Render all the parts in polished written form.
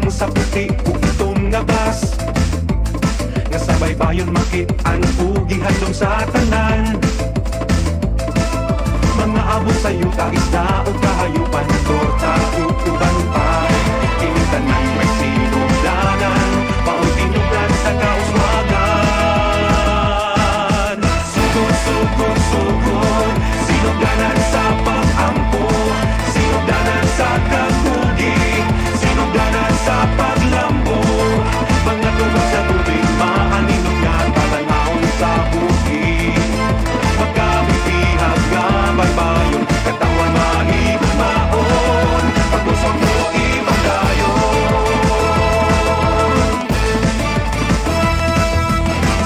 sa puti Utom nga bas Nga sabay bayon makit Ang pugi hadlong sa tanan Mga abot sa yuta isda o kahayupan Torta uban pa Kining tanan may sinugdanan Pautinugdan sa kauswagan Sugod, sugod, sugod Sinugdanan sa pag-ampo Sinugdanan sa kagugi Sinugdanan sa paglambo Mga tubag sa tubig Maaninong nga talangaon sa buki Magkabibihag nga baybayon Katawan mahigong maon Pag-usok mo imagayon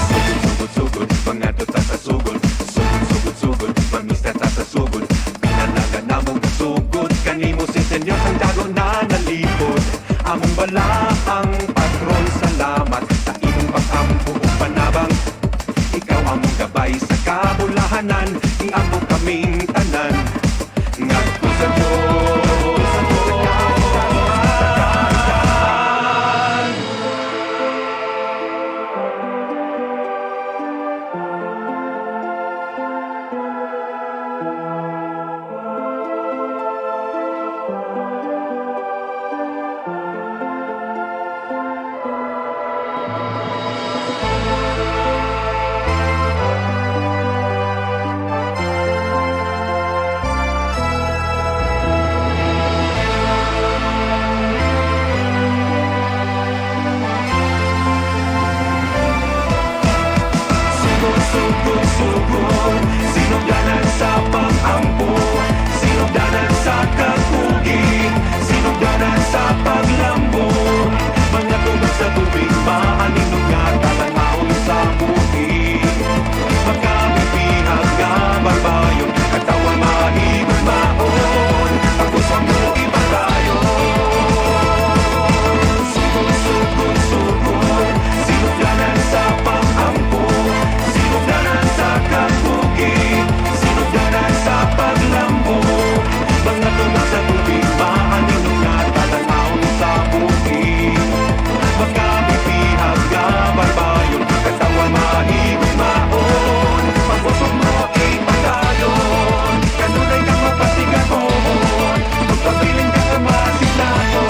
Sugod, sugod, sugod Mga tuta sa sugod Sugod, sugod, sugod Mamista ta sa sugod Pinanagan na mong sugod Kanimo si senyor ang dago na nalipod Among bala ang patron Salamat sa imong pag-ampo o panabang Ikaw among gabay sa kabulahanan Iambog kaming tanan Ngadto sa Diyos sa kasagaan Sugod, sugod Sinugdanan sa pag-ampo Sinugdanan sa kagugi Sinugdanan sa paglambo Mga tubag sa tubig Maaninong nga talangaon sa buhi Magkabibihag nga barbayon Katawan mahigong maon Pag-usok mo ibagayon Sugod, sugod, sugod Sinugdanan sa pag-ampo Sinugdanan sa kagugi Sinugdanan sa paglambo Mga tubag sa tubig Maaninong nga talangaon sa buhi Magkabibihag nga barbayon Katawan mahigong maon Pag-usok mo ipagayon Kanunay kang mapasigaton Magpapiling ka nga masilaton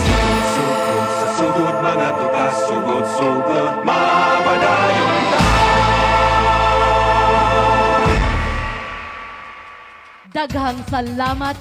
Sugod sa sugod mga tuta Sugod, sugod mapadayon Daghang salamat